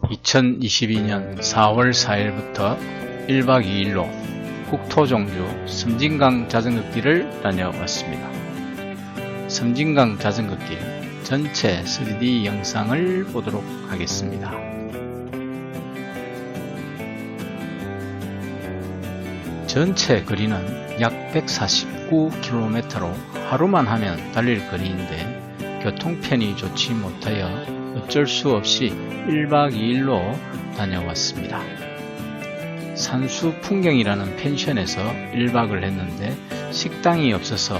2022년 4월 4일부터 1박 2일로 국토종주 섬진강 자전거길을 다녀왔습니다. 섬진강 자전거길 전체 3D 영상을 보도록 하겠습니다. 전체 거리는 약 149km로 하루만 하면 달릴 거리인데 교통편이 좋지 못하여 어쩔 수 없이 1박 2일로 다녀왔습니다. 산수 풍경이라는 펜션에서 1박을 했는데 식당이 없어서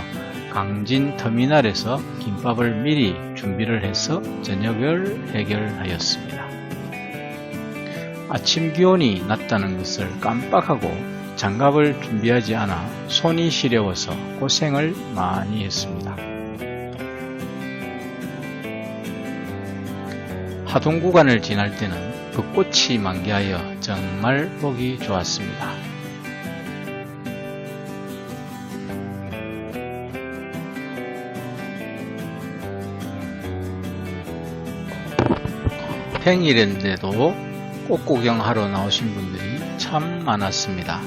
강진 터미널에서 김밥을 미리 준비를 해서 저녁을 해결하였습니다. 아침 기온이 낮다는 것을 깜빡하고 장갑을 준비하지 않아 손이 시려워서 고생을 많이 했습니다. 하동 구간을 지날 때는 벚꽃이 만개하여 정말 보기 좋았습니다. 평일인데도 꽃 구경하러 나오신 분들이 참 많았습니다.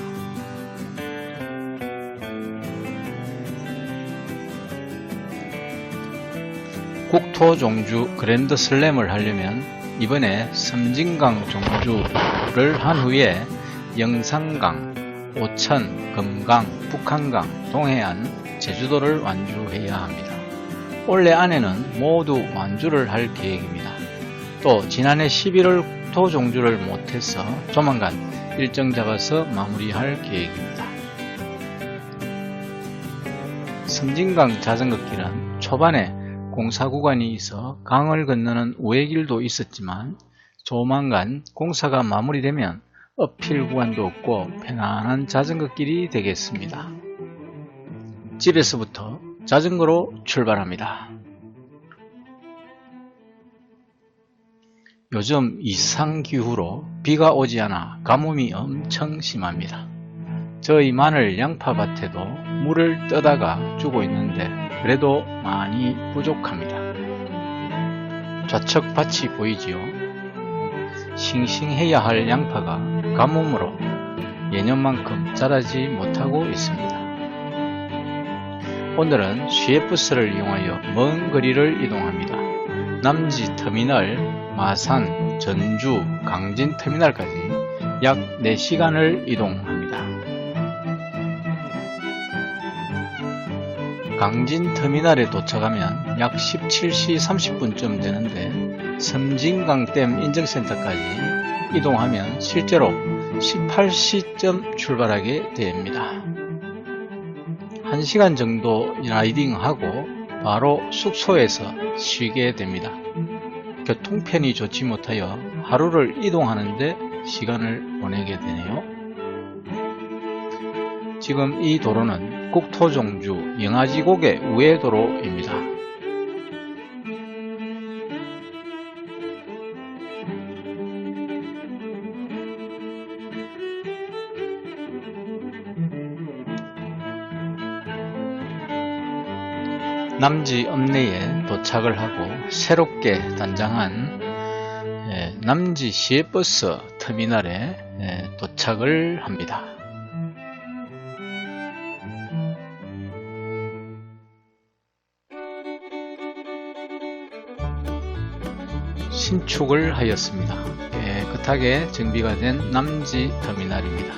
국토종주 그랜드 슬램을 하려면 이번에 섬진강 종주를 한 후에 영산강, 오천, 금강, 북한강, 동해안, 제주도를 완주해야 합니다. 올해 안에는 모두 완주를 할 계획입니다. 또 지난해 11월 국토종주를 못해서 조만간 일정 잡아서 마무리할 계획입니다. 섬진강 자전거길은 초반에 공사 구간이 있어 강을 건너는 우회길도 있었지만 조만간 공사가 마무리되면 어필 구간도 없고 편안한 자전거길이 되겠습니다. 집에서부터 자전거로 출발합니다. 요즘 이상기후로 비가 오지 않아 가뭄이 엄청 심합니다. 저희 마늘 양파밭에도 물을 떠다가 주고 있는데 그래도 많이 부족합니다. 좌측 밭이 보이지요? 싱싱해야 할 양파가 가뭄으로 예년만큼 자라지 못하고 있습니다. 오늘은 시외버스를 이용하여 먼 거리를 이동합니다. 남지 터미널, 마산, 전주, 강진 터미널까지 약 4시간을 이동합니다. 강진 터미널에 도착하면 약 17시 30분쯤 되는데 섬진강댐 인증센터까지 이동하면 실제로 18시쯤 출발하게 됩니다. 1시간 정도 라이딩하고 바로 숙소에서 쉬게 됩니다. 교통편이 좋지 못하여 하루를 이동하는데 시간을 보내게 되네요. 지금 이 도로는 국토종주 영아지곡의 우회도로입니다. 남지 읍내에 도착을 하고 새롭게 단장한 남지 시외버스 터미널에 도착을 합니다. 신축을 하였습니다. 깨끗하게 정비가 된 남지 터미널입니다.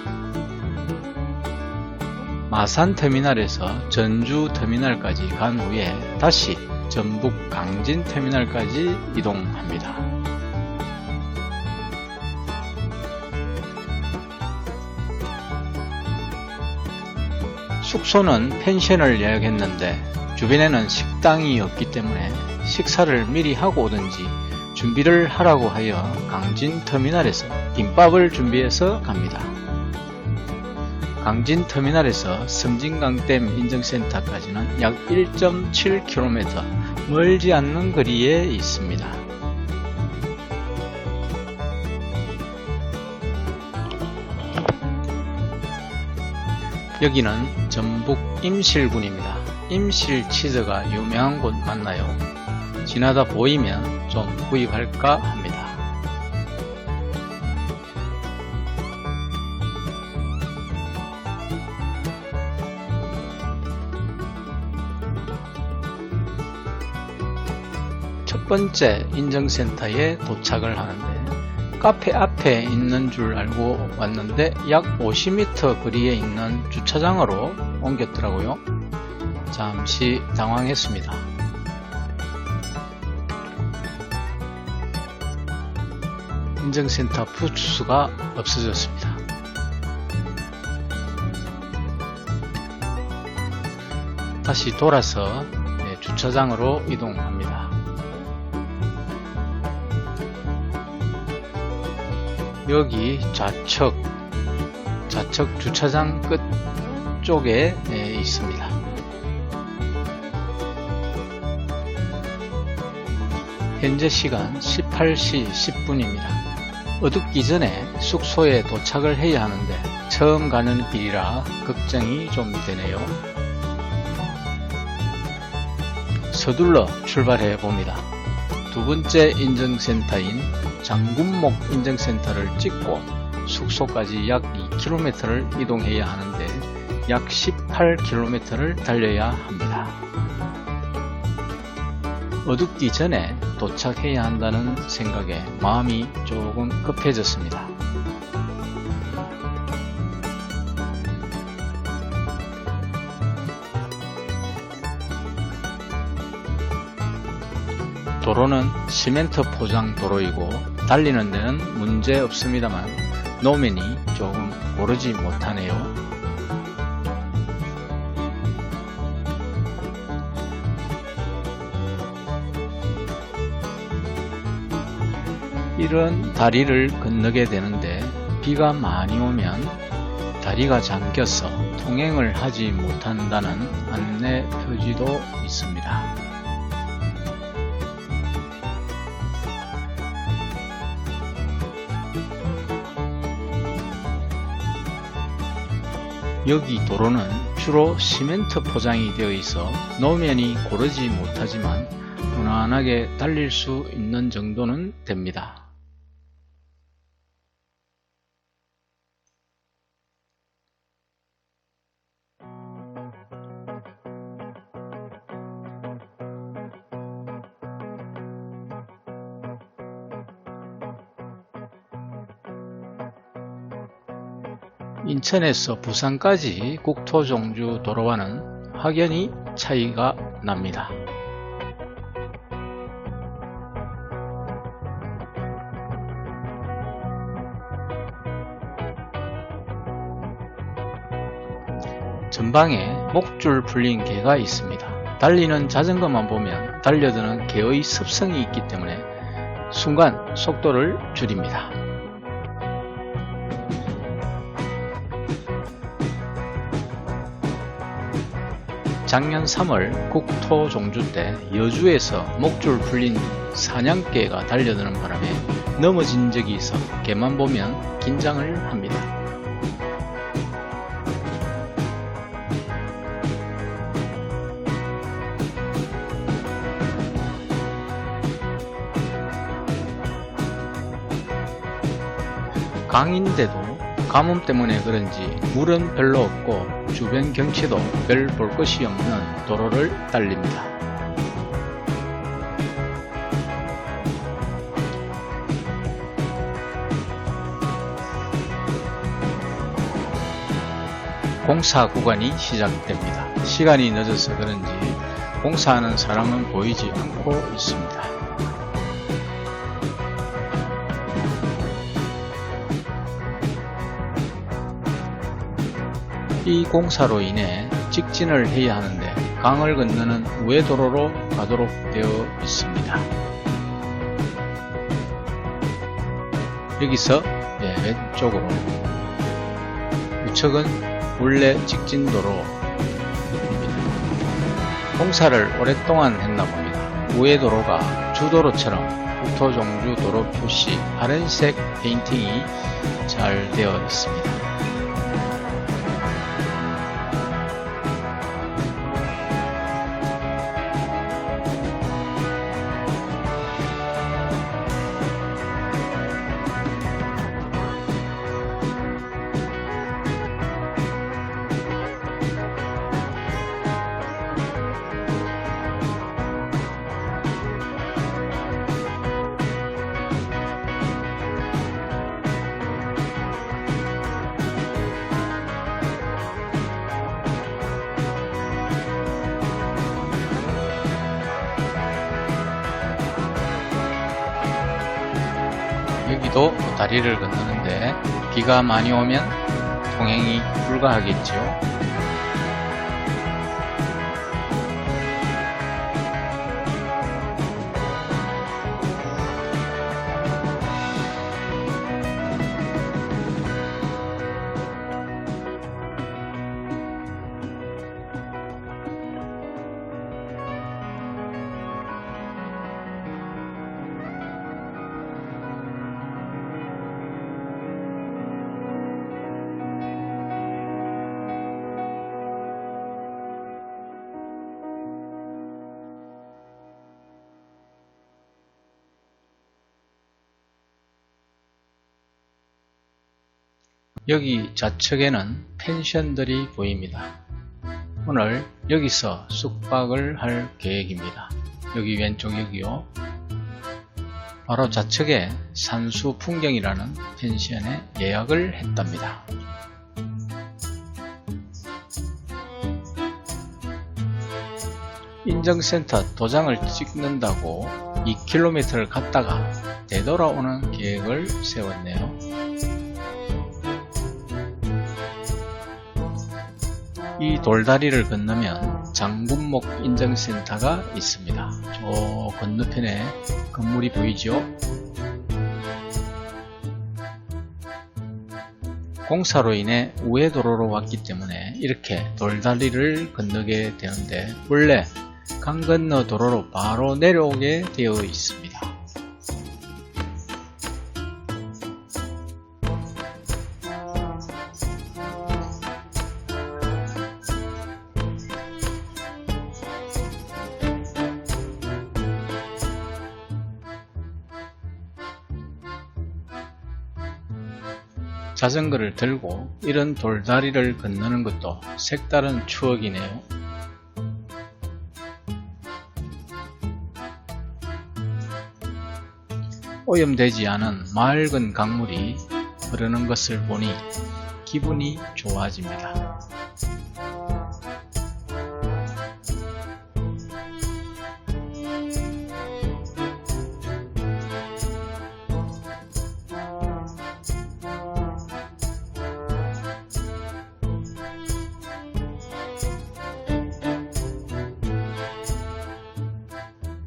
마산 터미널에서 전주 터미널까지 간 후에 다시 전북 강진 터미널까지 이동합니다. 숙소는 펜션을 예약했는데 주변에는 식당이 없기 때문에 식사를 미리 하고 오든지 준비를 하라고 하여 강진 터미널에서 김밥을 준비해서 갑니다. 강진 터미널에서 섬진강댐 인증센터까지는 약 1.7km 멀지 않는 거리에 있습니다. 여기는 전북 임실군입니다. 임실치즈가 유명한 곳 맞나요? 지나다 보이면 좀 구입할까 합니다. 번째 인증센터에 도착을 하는데 카페 앞에 있는 줄 알고 왔는데 약 50m 거리에 있는 주차장으로 옮겼더라고요. 잠시 당황했습니다. 인증센터 부스가 없어졌습니다. 다시 돌아서 주차장으로 이동합니다. 여기 좌측 주차장 끝 쪽에 있습니다. 현재 시간 18시 10분입니다. 어둡기 전에 숙소에 도착을 해야 하는데 처음 가는 길이라 걱정이 좀 되네요. 서둘러 출발해 봅니다. 두 번째 인증센터인 장군목 인증센터를 찍고 숙소까지 약 2km를 이동해야 하는데 약 18km를 달려야 합니다. 어둡기 전에 도착해야 한다는 생각에 마음이 조금 급해졌습니다. 도로는 시멘트 포장 도로이고 달리는 데는 문제 없습니다만 노면이 조금 고르지 못하네요. 이런 다리를 건너게 되는데 비가 많이 오면 다리가 잠겨서 통행을 하지 못한다는 안내 표지도 있습니다. 여기 도로는 주로 시멘트 포장이 되어 있어 노면이 고르지 못하지만 무난하게 달릴 수 있는 정도는 됩니다. 인천에서 부산까지 국토종주 도로와는 확연히 차이가 납니다. 전방에 목줄 풀린 개가 있습니다. 달리는 자전거만 보면 달려드는 개의 습성이 있기 때문에 순간 속도를 줄입니다. 작년 3월 국토종주 때 여주에서 목줄 풀린 사냥개가 달려드는 바람에 넘어진 적이 있어 개만 보면 긴장을 합니다. 강인데도 가뭄 때문에 그런지 물은 별로 없고 주변 경치도 별 볼 것이 없는 도로를 달립니다. 공사 구간이 시작됩니다. 시간이 늦어서 그런지 공사하는 사람은 보이지 않고 있습니다. 이 공사로 인해 직진을 해야 하는데 강을 건너는 우회도로로 가도록 되어 있습니다. 여기서 왼쪽으로 우측은 원래 직진도로입니다. 공사를 오랫동안 했나 봅니다. 우회도로가 주도로처럼 국토종주 도로 표시 파란색 페인팅이 잘 되어 있습니다. 여기도 다리를 건너는데 비가 많이 오면 통행이 불가하겠죠. 여기 좌측에는 펜션들이 보입니다. 오늘 여기서 숙박을 할 계획입니다. 여기 왼쪽 여기요. 바로 좌측에 산수 풍경이라는 펜션에 예약을 했답니다. 인증센터 도장을 찍는다고 2km를 갔다가 되돌아오는 계획을 세웠네요. 이 돌다리를 건너면 장군목 인증센터가 있습니다. 저 건너편에 건물이 보이죠? 공사로 인해 우회도로로 왔기 때문에 이렇게 돌다리를 건너게 되는데 원래 강 건너 도로로 바로 내려오게 되어 있습니다. 자전거를 들고 이런 돌다리를 건너는 것도 색다른 추억이네요. 오염되지 않은 맑은 강물이 흐르는 것을 보니 기분이 좋아집니다.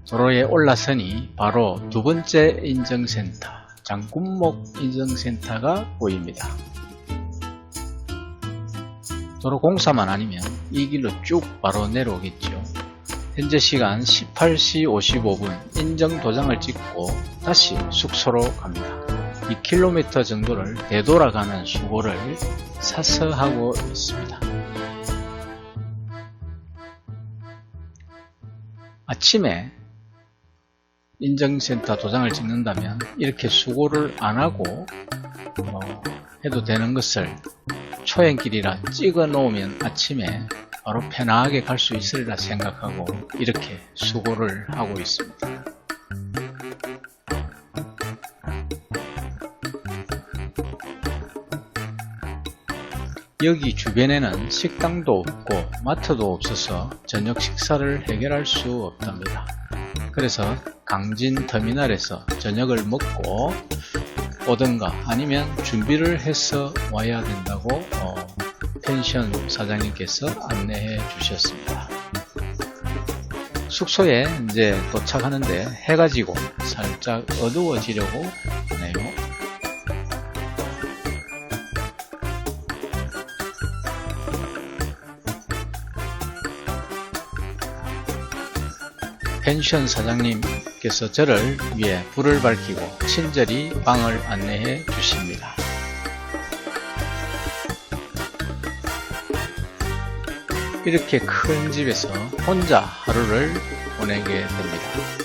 도로에 올라서니 바로 두 번째 인증센터, 장군목 인증센터가 보입니다. 도로 공사만 아니면 이 길로 쭉 바로 내려오겠죠. 현재 시간 18시 55분 인증 도장을 찍고 다시 숙소로 갑니다. 2km 정도를 되돌아가는 수고를 사서 하고 있습니다. 아침에 인증센터 도장을 찍는다면 이렇게 수고를 안하고 해도 되는 것을 초행길이라 찍어 놓으면 아침에 바로 편하게 갈 수 있으리라 생각하고 이렇게 수고를 하고 있습니다. 여기 주변에는 식당도 없고 마트도 없어서 저녁 식사를 해결할 수 없답니다. 그래서 강진 터미널에서 저녁을 먹고 오든가 아니면 준비를 해서 와야 된다고 펜션 사장님께서 안내해 주셨습니다. 숙소에 이제 도착하는데 해가 지고 살짝 어두워지려고 하네요. 펜션 사장님께서 저를 위해 불을 밝히고 친절히 방을 안내해 주십니다. 이렇게 큰 집에서 혼자 하루를 보내게 됩니다.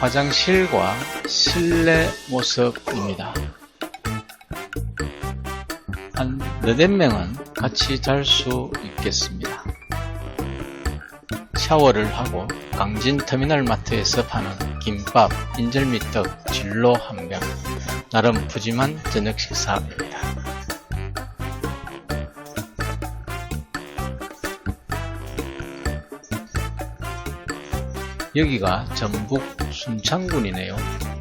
화장실과 실내 모습입니다. 한 4~5명은 같이 잘 수 있겠습니다. 샤워를 하고 강진 터미널 마트에서 파는 김밥, 인절미떡, 진로 한 병, 나름 푸짐한 저녁 식사입니다. 여기가 전북 순창군이네요.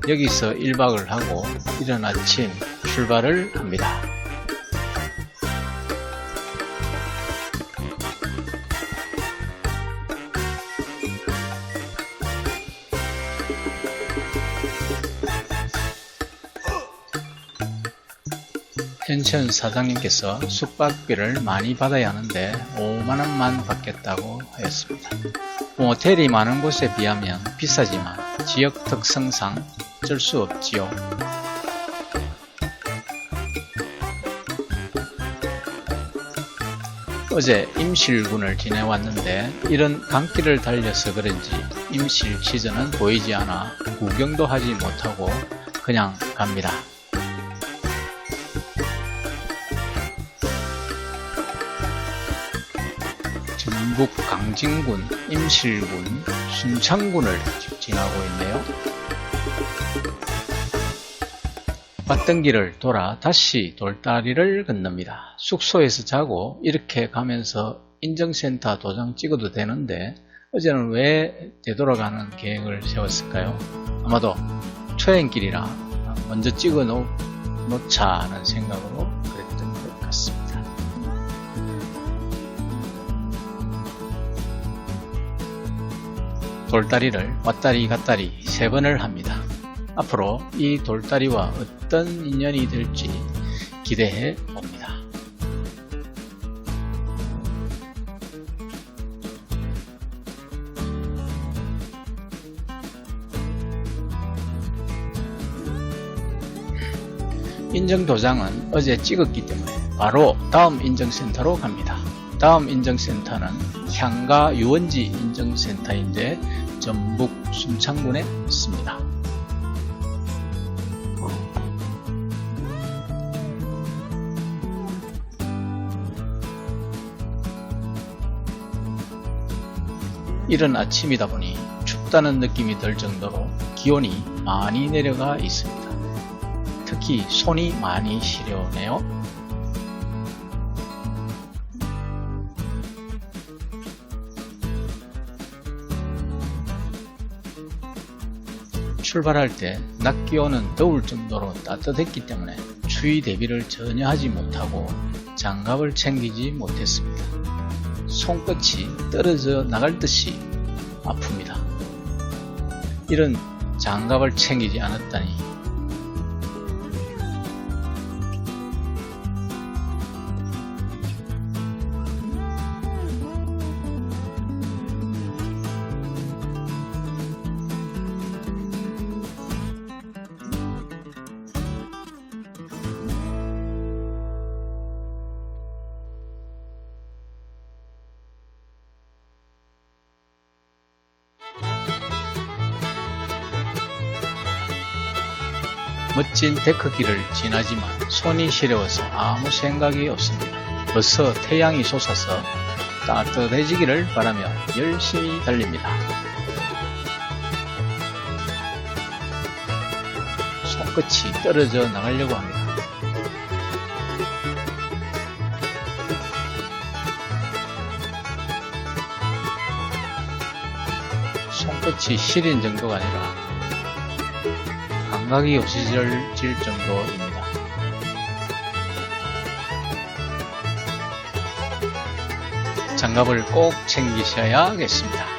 여기서 1박을 하고 이른 아침 출발을 합니다. 현천 사장님께서 숙박비를 많이 받아야 하는데 5만원만 받겠다고 하였습니다. 모텔이 많은 곳에 비하면 비싸지만 지역 특성상 어쩔 수 없지요. 어제 임실군을 지내왔는데 이런 강길을 달려서 그런지 임실 시전은 보이지 않아 구경도 하지 못하고 그냥 갑니다. 전북 강진군, 임실군, 순창군을 지나고 있네요. 왔던 길을 돌아 다시 돌다리를 건넙니다. 숙소에서 자고 이렇게 가면서 인증센터 도장 찍어도 되는데 어제는 왜 되돌아가는 계획을 세웠을까요? 아마도 초행길이라 먼저 찍어 놓자 하는 생각으로 그랬던 것 같습니다. 돌다리를 왔다리 갔다리 3번을 합니다. 앞으로 이 돌다리와 어떤 인연이 될지 기대해 봅니다. 인증도장은 어제 찍었기 때문에 바로 다음 인증센터로 갑니다. 다음 인증센터는 향가 유원지 인증센터인데 전북 순창군에 있습니다. 이른 아침이다 보니 춥다는 느낌이 들 정도로 기온이 많이 내려가 있습니다. 특히 손이 많이 시려우네요. 출발할 때 낮 기온은 더울 정도로 따뜻했기 때문에 추위 대비를 전혀 하지 못하고 장갑을 챙기지 못했습니다. 손끝이 떨어져 나갈 듯이 아픕니다. 이런 장갑을 챙기지 않았다니. 멋진 데크길을 지나지만 손이 시려워서 아무 생각이 없습니다. 벌써 태양이 솟아서 따뜻해지기를 바라며 열심히 달립니다. 손끝이 떨어져 나가려고 합니다. 손끝이 시린 정도가 아니라 감각이 없어질 정도입니다. 장갑을 꼭 챙기셔야겠습니다.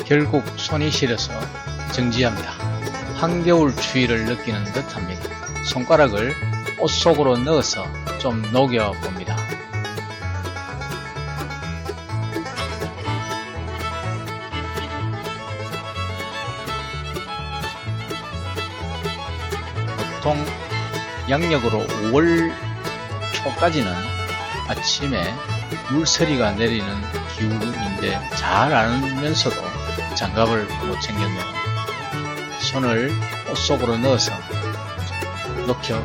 결국 손이 시려서 정지합니다. 한겨울 추위를 느끼는 듯합니다. 손가락을 옷 속으로 넣어서 좀 녹여 봅니다. 보통 양력으로 5월 초까지는 아침에 물서리가 내리는 기후인데 잘 알면서도 장갑을 못 챙겼네요. 손을 옷 속으로 넣어서 녹여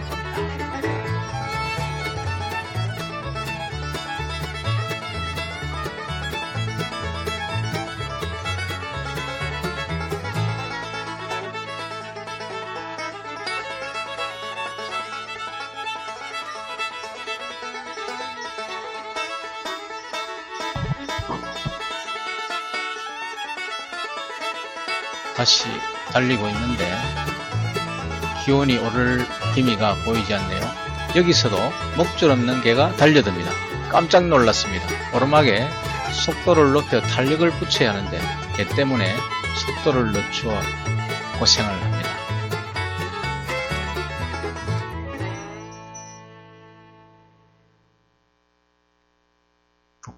다시 달리고 있는데 기온이 오를 기미가 보이지 않네요. 여기서도 목줄 없는 개가 달려듭니다. 깜짝 놀랐습니다. 오르막에 속도를 높여 탄력을 붙여야 하는데 개 때문에 속도를 늦추어 고생을 합니다.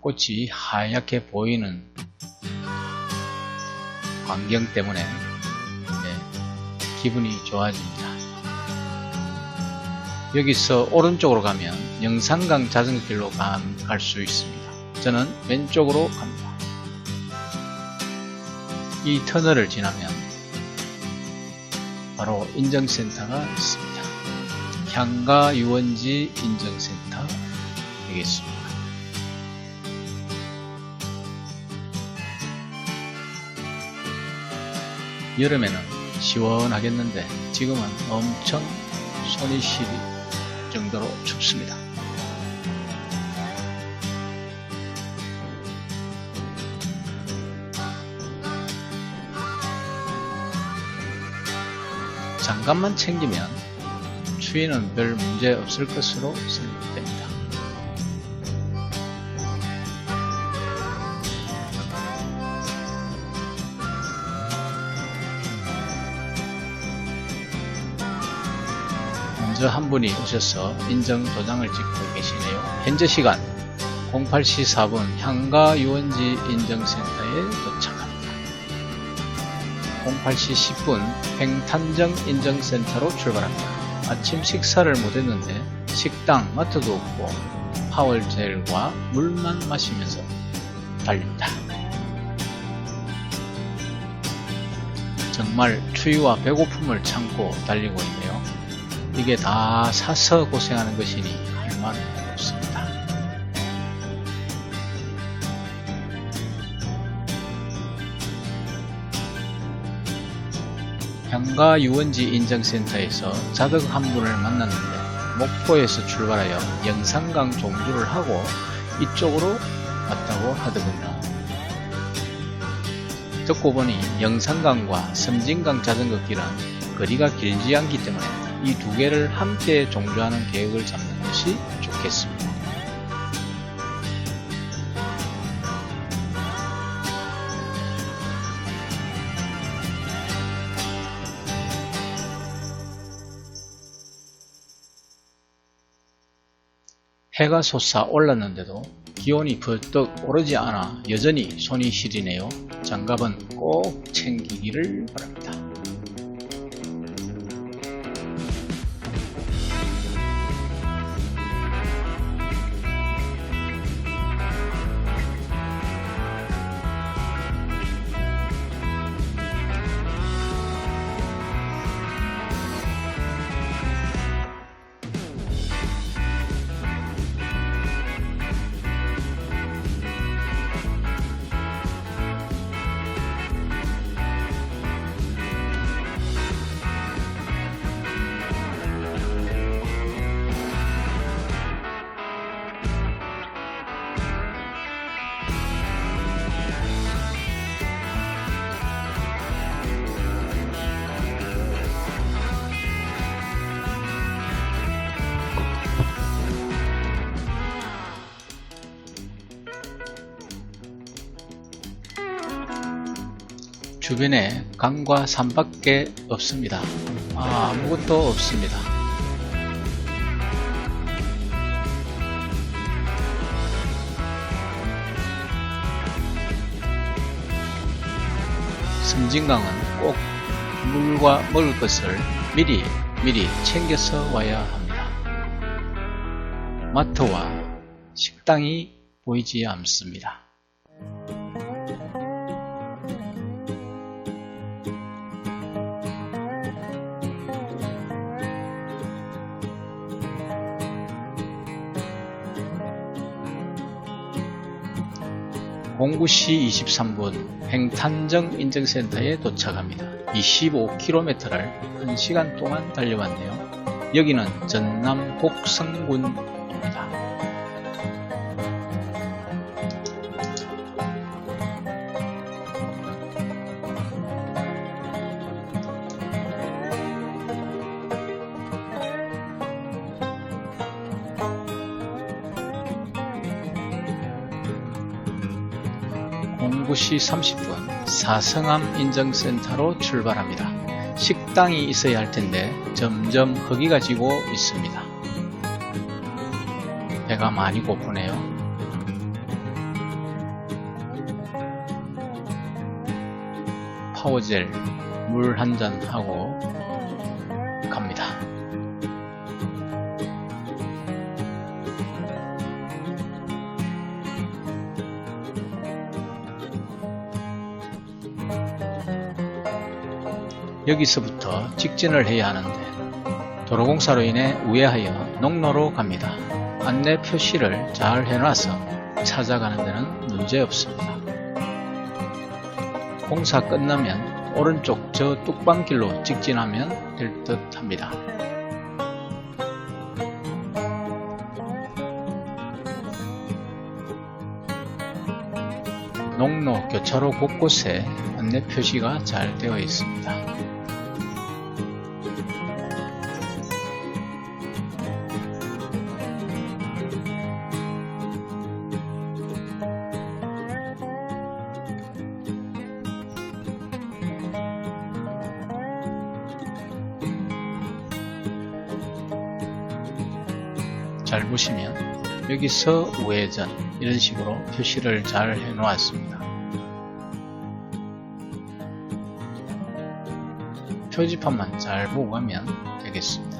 꽃이 하얗게 보이는 광경 때문에 기분이 좋아집니다. 여기서 오른쪽으로 가면 영산강 자전거길로 갈 수 있습니다. 저는 왼쪽으로 갑니다. 이 터널을 지나면 바로 인증센터가 있습니다. 향가 유원지 인증센터 되겠습니다. 여름에는 시원하겠는데 지금은 엄청 손이 시릴 정도로 춥습니다. 장갑만 챙기면 추위는 별 문제 없을 것으로 생각됩니다. 먼저 한 분이 오셔서 인증 도장을 찍고 계시네요. 현재 시간 08시 4분 향가 유원지 인증센터에 도착합니다. 08시 10분 팽탄정 인증센터로 출발합니다. 아침 식사를 못했는데 식당, 마트도 없고 파월젤과 물만 마시면서 달립니다. 정말 추위와 배고픔을 참고 달리고 있네요. 이게 다 사서 고생하는 것이니 할 말은 없습니다. 향가 유원지 인증센터에서 자덕 한 분을 만났는데 목포에서 출발하여 영산강 종주를 하고 이쪽으로 왔다고 하더군요. 듣고 보니 영산강과 섬진강 자전거길은 거리가 길지 않기 때문에 이 두 개를 함께 종주하는 계획을 잡는 것이 좋겠습니다. 해가 솟아 올랐는데도 기온이 벌떡 오르지 않아 여전히 손이 시리네요. 장갑은 꼭 챙기기를 바랍니다. 주변에 강과 산밖에 없습니다. 아무것도 없습니다. 섬진강은 꼭 물과 먹을 것을 미리 챙겨서 와야 합니다. 마트와 식당이 보이지 않습니다. 공구 시 23분 횡탄정 인증센터에 도착합니다. 25km를 1시간 동안 달려왔네요. 여기는 전남 곡성군입니다. 공구 시 30분 사성암 인증센터로 출발합니다. 식당이 있어야 할 텐데 점점 허기가 지고 있습니다. 배가 많이 고프네요. 파워젤 물 한잔 하고 갑니다. 여기서부터 직진을 해야 하는데 도로공사로 인해 우회하여 농로로 갑니다. 안내 표시를 잘 해놔서 찾아가는 데는 문제없습니다. 공사 끝나면 오른쪽 저 뚝방길로 직진하면 될 듯 합니다. 농로 교차로 곳곳에 안내 표시가 잘 되어 있습니다. 잘 보시면 여기서 우회전 이런 식으로 표시를 잘 해 놓았습니다. 표지판만 잘 보고 가면 되겠습니다.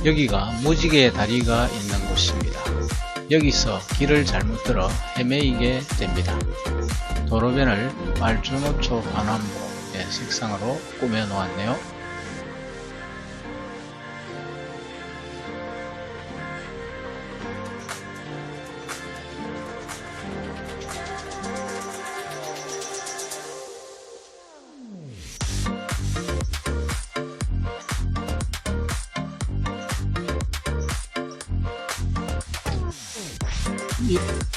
여기가 무지개 다리가 있는 곳입니다. 여기서 길을 잘못 들어 헤매이게 됩니다. 도로변을 말주노초 반환보의 색상으로 꾸며 놓았네요.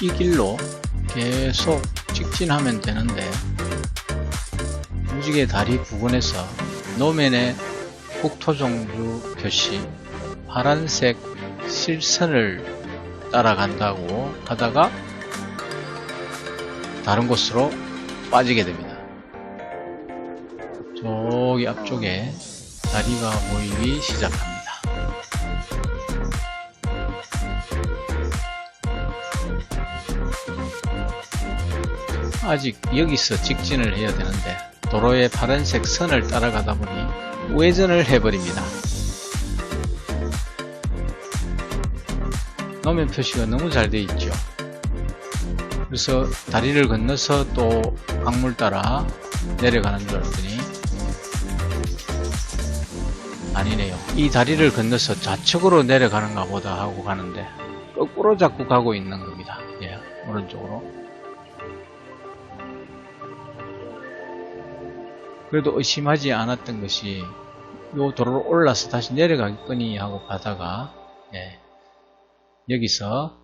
이 길로 계속 직진하면 되는데 무지개 다리 부근에서 노면의 국토종주 표시 파란색 실선을 따라간다고 하다가 다른 곳으로 빠지게 됩니다. 저기 앞쪽에 다리가 보이기 시작합니다. 아직 여기서 직진을 해야 되는데 도로의 파란색 선을 따라가다 보니 우회전을 해버립니다. 노면 표시가 너무 잘 되어 있죠. 그래서 다리를 건너서 또 강물 따라 내려가는 줄 알았더니 아니네요. 이 다리를 건너서 좌측으로 내려가는가 보다 하고 가는데 거꾸로 자꾸 가고 있는 겁니다. 예, 오른쪽으로. 그래도 의심하지 않았던 것이 요 도로로 올라서 다시 내려가겠거니 하고 가다가 여기서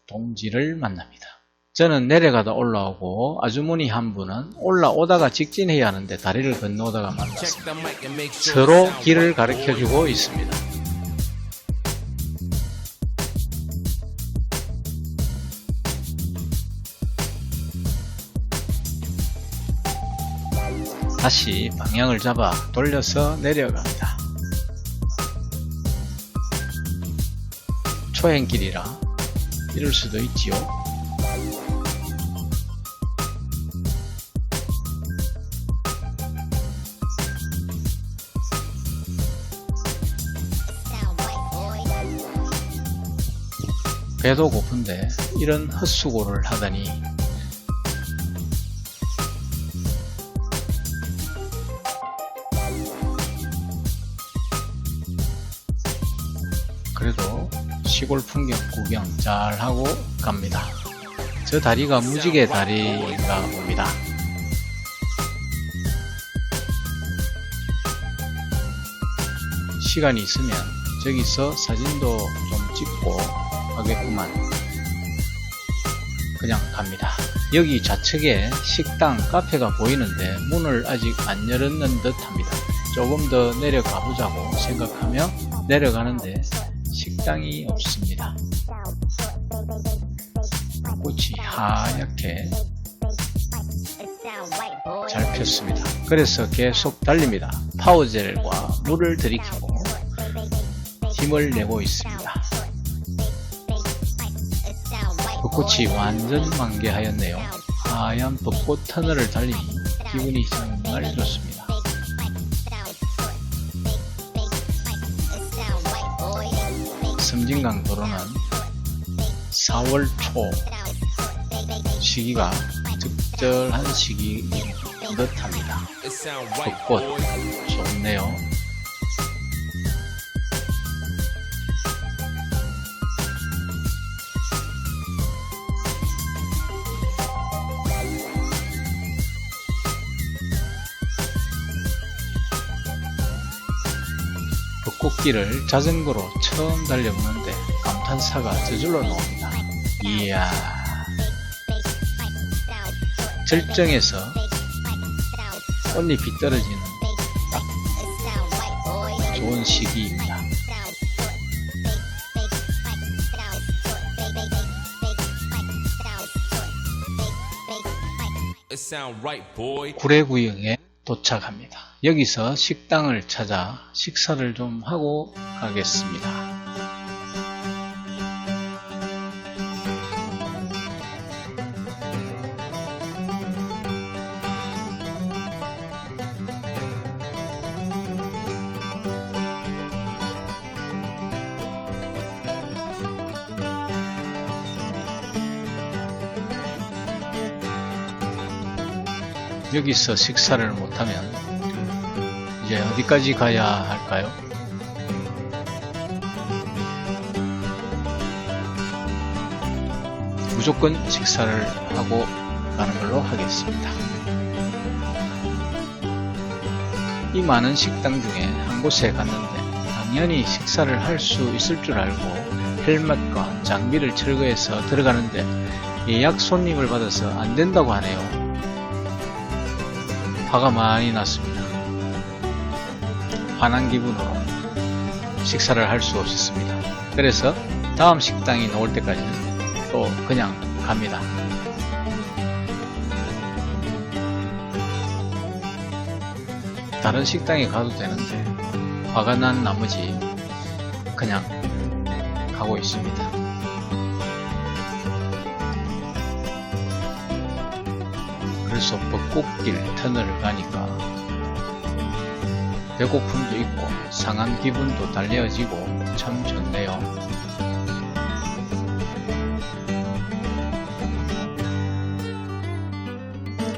동지를 만납니다. 저는 내려가다 올라오고 아주머니 한 분은 올라오다가 직진해야 하는데 다리를 건너오다가 만났습니다. 서로 길을 가르쳐주고 있습니다. 다시 방향을 잡아 돌려서 내려갑니다. 초행길이라 이럴 수도 있지요. 배도 고픈데 이런 헛수고를 하다니. 그래도 시골 풍경 구경 잘 하고 갑니다. 저 다리가 무지개 다리인가 봅니다. 시간이 있으면 저기서 사진도 좀 찍고 하겠구만. 그냥 갑니다. 여기 좌측에 식당, 카페가 보이는데 문을 아직 안 열었는 듯 합니다. 조금 더 내려가 보자고 생각하며 내려가는데 식당이 없습니다. 꽃이 하얗게 잘 폈습니다. 그래서 계속 달립니다. 파워젤과 물을 들이키고 힘을 내고 있습니다. 벚꽃이 완전 만개하였네요. 하얀 벚꽃 터널을 달리니 기분이 정말 좋습니다. 섬진강 도로는 4월 초 시기가 적절한 시기인 듯합니다. 벚꽃 좋네요. 벚꽃길을 자전거로 처음 달려보는데 감탄사가 저절로 나옵니다. 이야, 절정에서 꽃잎이 떨어지는 딱 좋은 시기입니다. 구례구역에 도착합니다. 여기서 식당을 찾아 식사를 좀 하고 가겠습니다. 여기서 식사를 못하면 이제 어디까지 가야 할까요? 무조건 식사를 하고 가는 걸로 하겠습니다. 이 많은 식당 중에 한 곳에 갔는데 당연히 식사를 할 수 있을 줄 알고 헬멧과 장비를 철거해서 들어가는데 예약 손님을 받아서 안 된다고 하네요. 화가 많이 났습니다. 화난 기분으로 식사를 할 수 없었습니다. 그래서 다음 식당이 나올 때까지는 또 그냥 갑니다. 다른 식당에 가도 되는데 화가 난 나머지 그냥 가고 있습니다. 그래서 벚꽃길 터널을 가니까 배고픔도 있고 상한 기분도 달래어지고 참 좋네요.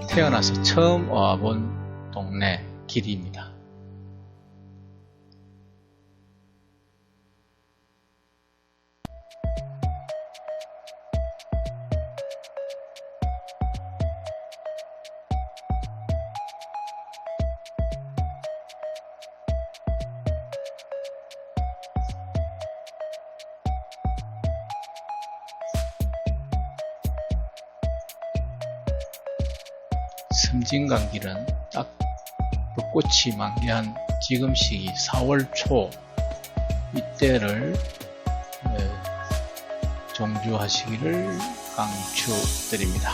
태어나서 처음 와본 동네 길입니다. 섬진강길은 딱 벚꽃이 만개한 지금 시기 4월 초 이때를 종주하시기를 강추드립니다.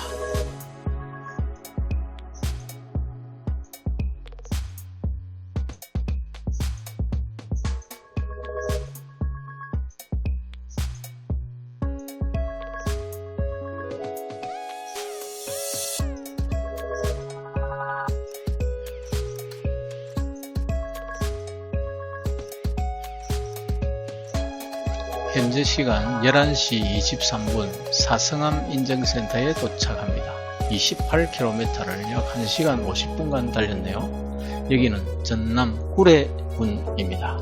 현재 시간 11시 23분 사성암 인증센터에 도착합니다. 28km를 약 1시간 50분간 달렸네요. 여기는 전남 구례군입니다.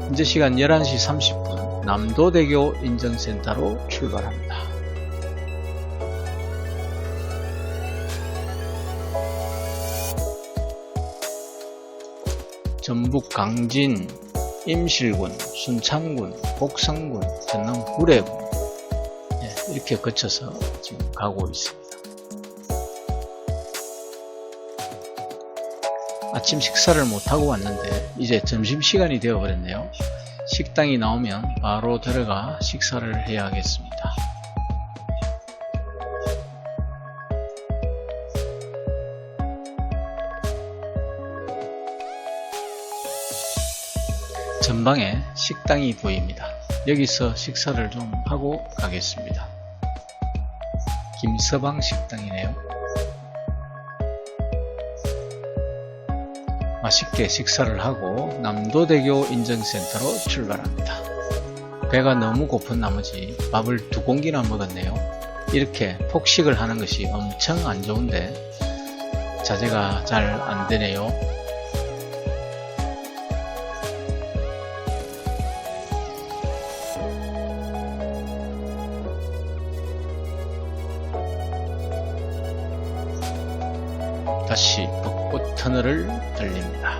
현재 시간 11시 30분 남도대교 인증센터로 출발합니다. 전북 강진, 임실군, 순창군, 곡성군, 전남 구례군 이렇게 거쳐서 지금 가고 있습니다. 아침 식사를 못하고 왔는데 이제 점심시간이 되어버렸네요. 식당이 나오면 바로 들어가 식사를 해야 하겠습니다. 전방에 식당이 보입니다. 여기서 식사를 좀 하고 가겠습니다. 김서방 식당이네요. 맛있게 식사를 하고 남도대교 인증센터로 출발합니다. 배가 너무 고픈 나머지 밥을 2공기나 먹었네요. 이렇게 폭식을 하는 것이 엄청 안 좋은데 자제가 잘 안 되네요. 다시 벚꽃 터널을 달립니다.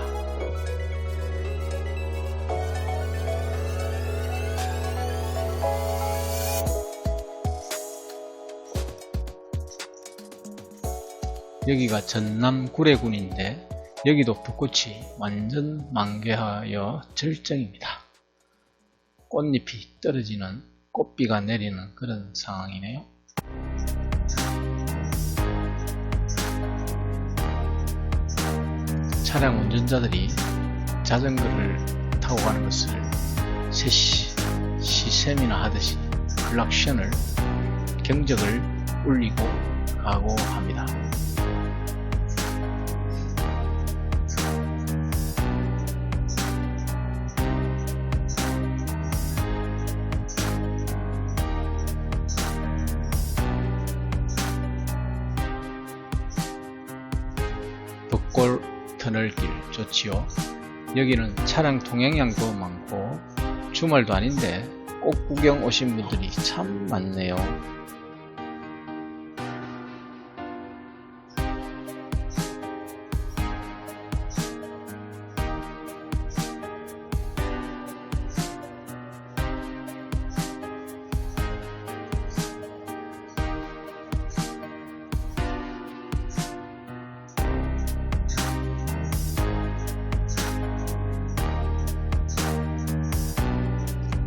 여기가 전남 구례군인데 여기도 벚꽃이 완전 만개하여 절정입니다. 꽃잎이 떨어지는 꽃비가 내리는 그런 상황이네요. 차량 운전자들이 자전거를 타고 가는 것을 시샘이나 하듯이 클락션을 경적을 울리고 가고 합니다. 벚꽃 터널길 좋지요. 여기는 차량 통행량도 많고 주말도 아닌데 꽃 구경 오신 분들이 참 많네요.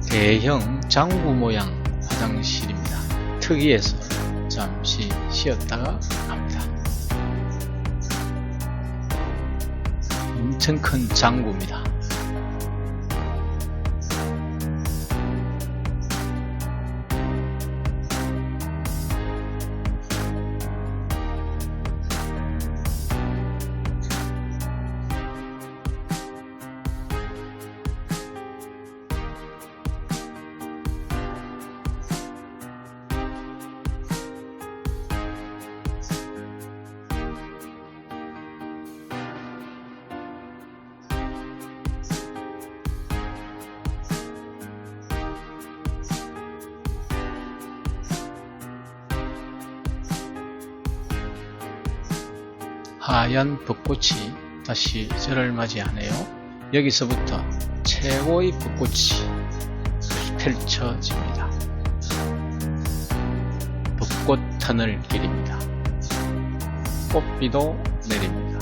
대형 장구 모양 화장실입니다. 특이해서 잠시 쉬었다가 갑니다. 엄청 큰 장구입니다. 하얀 벚꽃이 다시 저를 맞이하네요. 여기서부터 최고의 벚꽃이 펼쳐집니다. 벚꽃 터널 길입니다. 꽃비도 내립니다.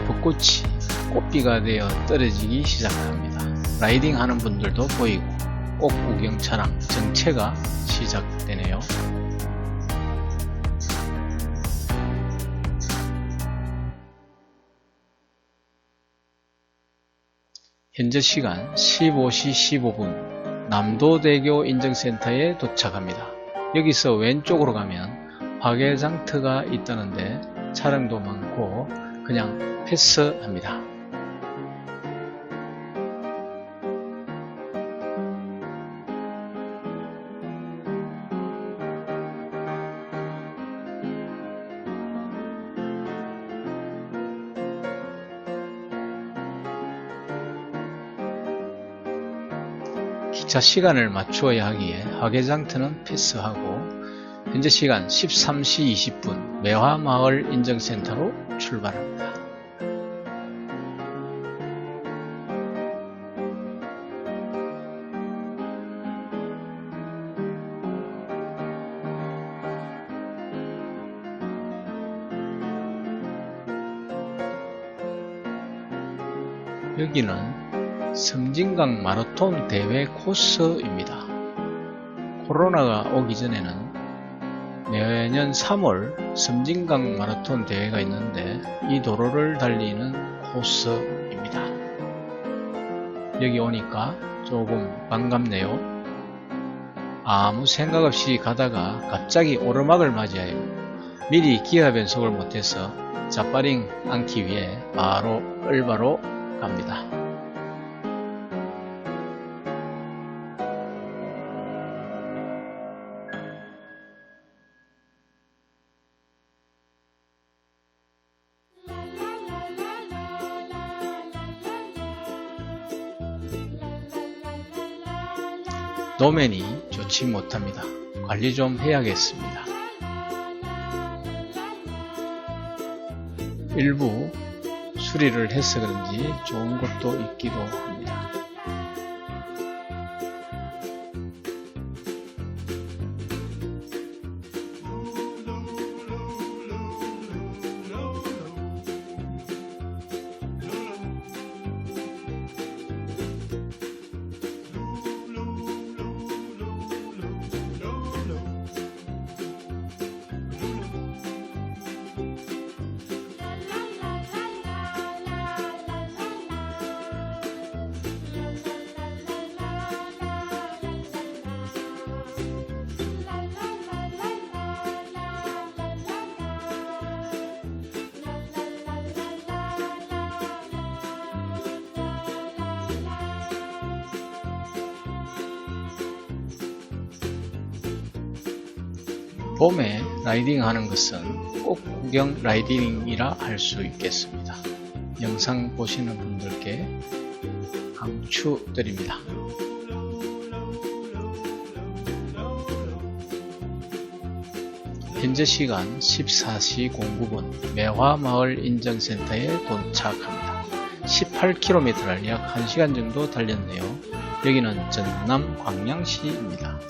벚꽃이 꽃비가 되어 떨어지기 시작합니다. 라이딩 하는 분들도 보이고 꽃 구경 차량 정체가 시작되네요. 현재 시간 15시 15분 남도대교 인증센터에 도착합니다. 여기서 왼쪽으로 가면 화개장터가 있다는데 차량도 많고 그냥 패스합니다. 기차 시간을 맞추어야 하기에 화개장터는 패스하고 현재 시간 13시 20분 매화마을 인증센터로 출발합니다. 여기는 섬진강 마라톤 대회 코스입니다. 코로나가 오기 전에는 매년 3월 섬진강 마라톤 대회가 있는데 이 도로를 달리는 코스입니다. 여기 오니까 조금 반갑네요. 아무 생각 없이 가다가 갑자기 오르막을 맞이하여 미리 기아 변속을 못해서 자빠링 않기 위해 바로 을바로 갑니다. 노면이 좋지 못합니다. 관리 좀 해야겠습니다. 일부 수리를 해서 그런지 좋은 것도 있기도 합니다. 봄에 라이딩 하는 것은 꽃 구경 라이딩이라 할 수 있겠습니다. 영상 보시는 분들께 강추드립니다. 현재 시간 14시 09분 매화마을 인증센터에 도착합니다. 18km를 약 1시간 정도 달렸네요. 여기는 전남 광양시입니다.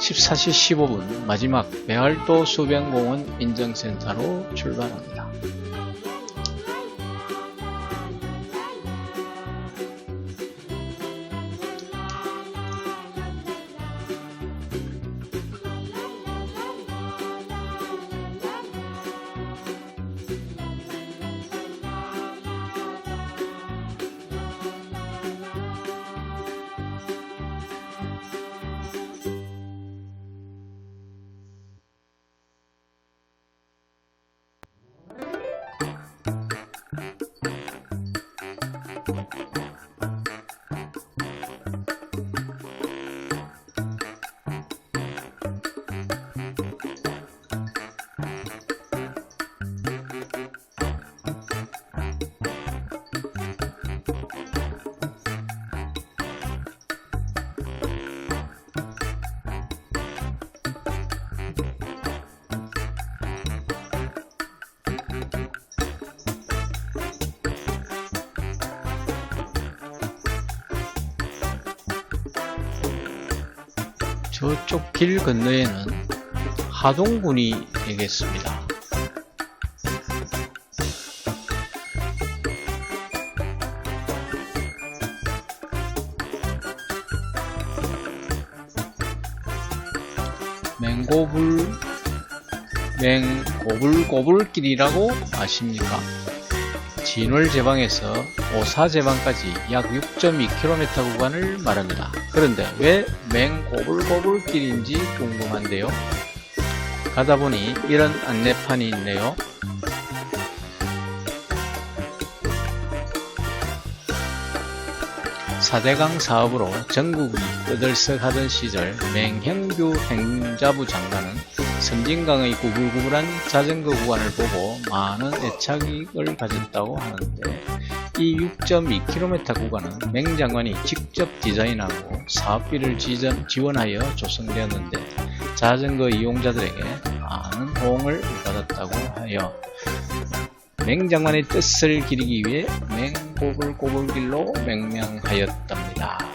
14시 15분 마지막 배알도 수변공원 인증센터로 출발합니다. 저쪽 길 건너에는 하동군이 되겠습니다. 맹고불길이라고 아십니까? 진월제방에서 오사제방까지 약 6.2km 구간을 말합니다. 그런데 왜 맹고불길인지 궁금한데요. 가다보니 이런 안내판이 있네요. 사대강 사업으로 전국이 떠들썩하던 시절 맹형규 행자부 장관은 섬진강의 구불구불한 자전거 구간을 보고 많은 애착을 가졌다고 하는데, 이 6.2km 구간은 맹 장관이 직접 디자인하고 사업비를 지원하여 조성되었는데 자전거 이용자들에게 많은 호응을 받았다고 하여 맹 장관의 뜻을 기리기 위해 맹고불길로 명명하였답니다.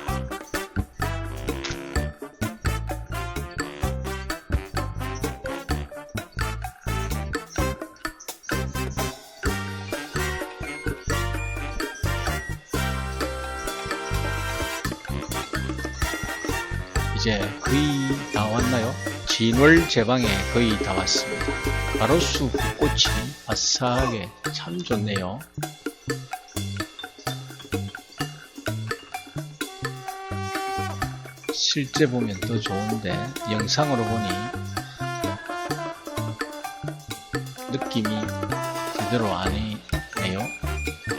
이제 거의 다 왔나요? 진월제방에 거의 다 왔습니다. 가로수 꽃이 아싸하게 참 좋네요. 실제 보면 더 좋은데 영상으로 보니 느낌이 제대로 아니네요.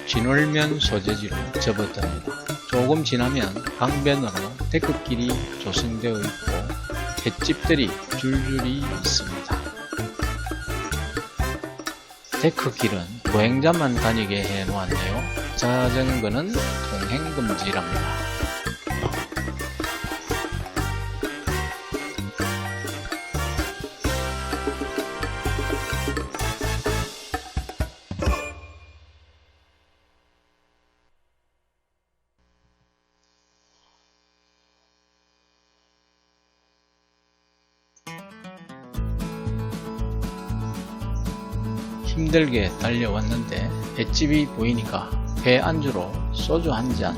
진월면 소재지로 접어듭니다. 조금 지나면 강변으로 데크길이 조성되어 있고 횟집들이 줄줄이 있습니다. 데크길은 보행자만 다니게 해놓았네요. 자전거는 통행금지랍니다. 힘들게 달려왔는데 횟집이 보이니까 회 안주로 소주 한 잔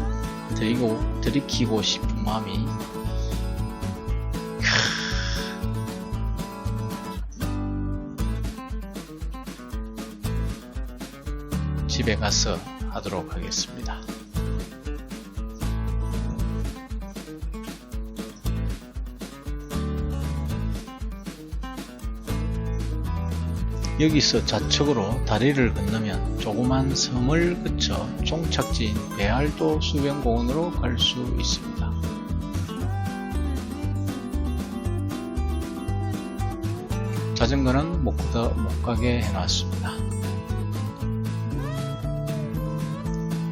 들이키고 싶은 마음이 집에 가서 하도록 하겠습니다. 여기서 좌측으로 다리를 건너면 조그만 섬을 거쳐 종착지인 배알도 수변공원으로 갈 수 있습니다. 자전거는 못 가게 해놨습니다.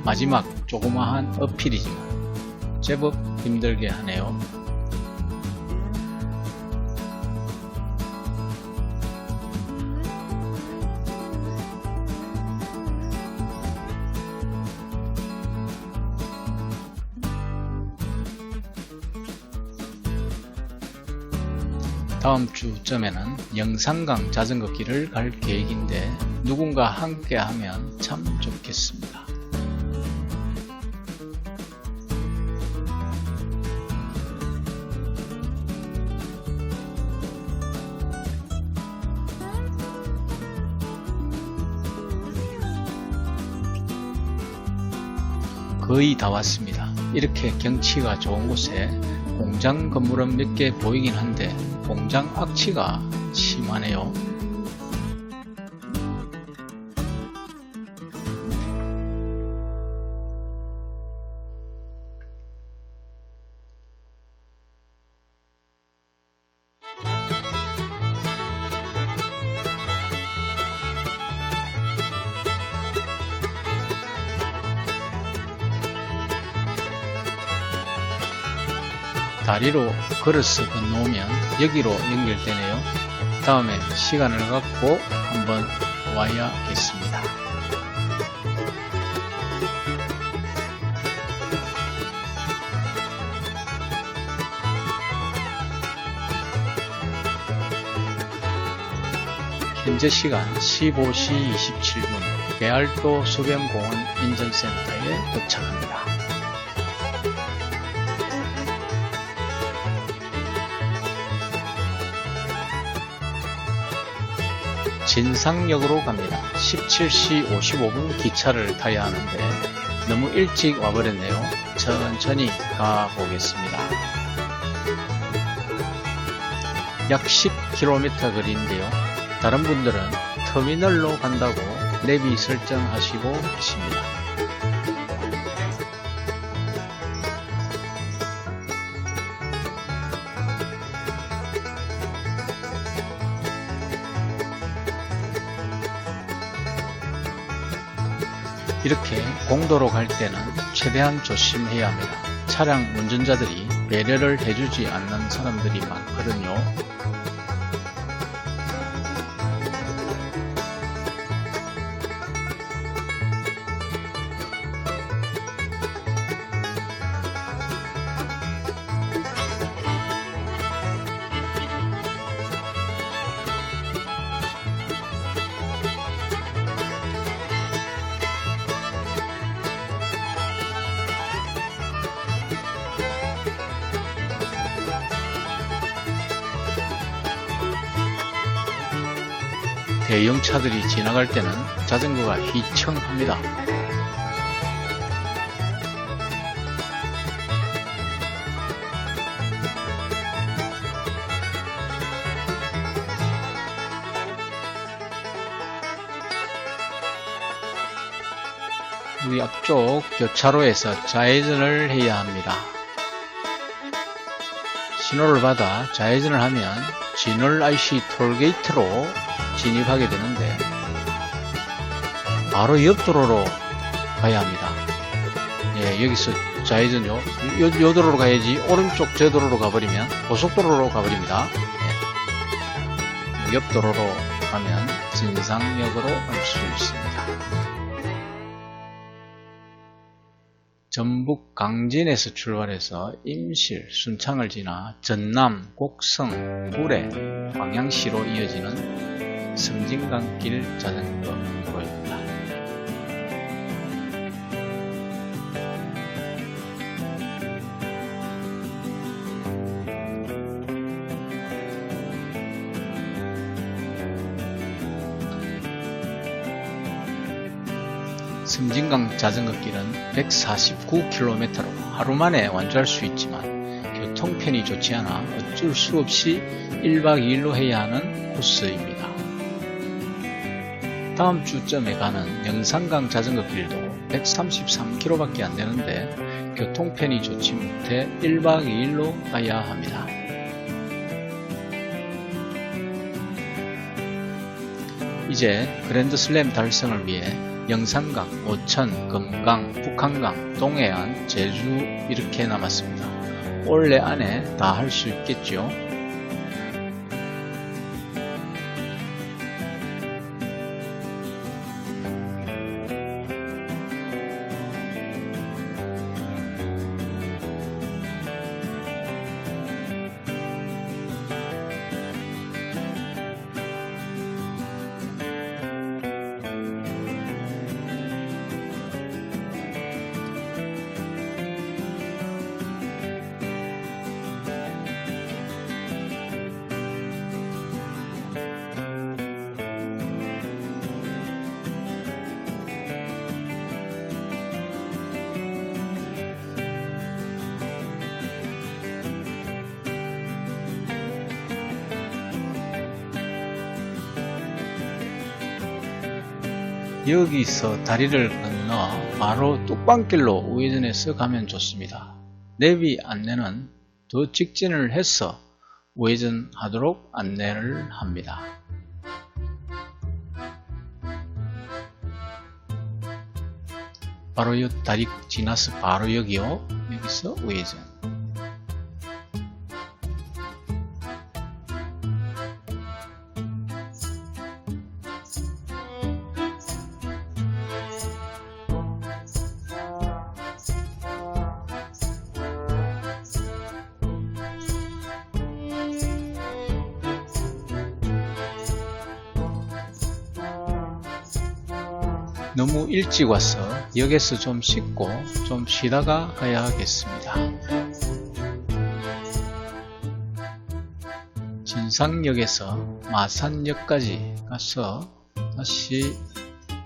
마지막 조그마한 어필이지만 제법 힘들게 하네요. 다음 주쯤에는 영산강 자전거길을 갈 계획인데 누군가 함께 하면 참 좋겠습니다. 거의 다 왔습니다. 이렇게 경치가 좋은 곳에 공장 건물은 몇 개 보이긴 한데 공장 악취가 심하네요. 다리로 걸어서 건너오면 여기로 연결되네요. 다음에 시간을 갖고 한번 와야겠습니다. 현재 시간 15시 27분 배알도 소변공원 인증센터에 도착합니다. 진상역으로 갑니다. 17시 55분 기차를 타야 하는데 너무 일찍 와버렸네요. 천천히 가보겠습니다. 약 10km 거리인데요. 다른 분들은 터미널로 간다고 내비 설정하시고 계십니다. 이렇게 공도로 갈 때는 최대한 조심해야 합니다. 차량 운전자들이 배려를 해주지 않는 사람들이 많거든요. 대형 차들이 지나갈 때는 자전거가 휘청합니다. 우리 앞쪽 교차로에서 좌회전을 해야 합니다. 신호를 받아 좌회전을 하면 진월 IC 톨게이트로 진입하게 되는데 바로 옆 도로로 가야 합니다. 예, 여기서 좌회전요. 요 도로로 가야지 오른쪽 저 도로로 가버리면 고속도로로 가버립니다. 예. 옆 도로로 가면 진상역으로 갈 수 있습니다. 전북 강진에서 출발해서 임실, 순창을 지나 전남, 곡성, 구례, 광양시로 이어지는 섬진강길 자전거 도로입니다. 섬진강 자전거길은 149km로 하루 만에 완주할 수 있지만 교통편이 좋지 않아 어쩔 수 없이 1박 2일로 해야 하는 코스입니다. 다음 주점에 가는 영산강 자전거길도 133km 밖에 안 되는데 교통편이 좋지 못해 1박 2일로 가야 합니다. 이제 그랜드슬램 달성을 위해 영산강, 오천, 금강, 북한강, 동해안, 제주 이렇게 남았습니다. 올해 안에 다 할 수 있겠죠? 여기서 다리를 건너 바로 뚝방길로 우회전해서 가면 좋습니다. 내비 안내는 더 직진을 해서 우회전하도록 안내를 합니다. 바로 이 다리 지나서 바로 여기요. 여기서 우회전. 너무 일찍 와서 역에서 좀 씻고 좀 쉬다가 가야 하겠습니다. 진상역에서 마산역까지 가서 다시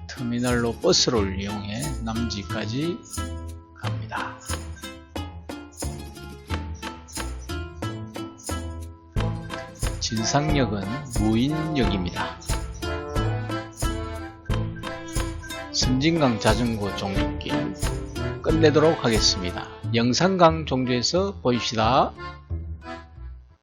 터미널로 버스를 이용해 남지까지 갑니다. 진상역은 무인역입니다. 섬진강 자전거 종주길 끝내도록 하겠습니다. 영산강 종주에서 보입시다.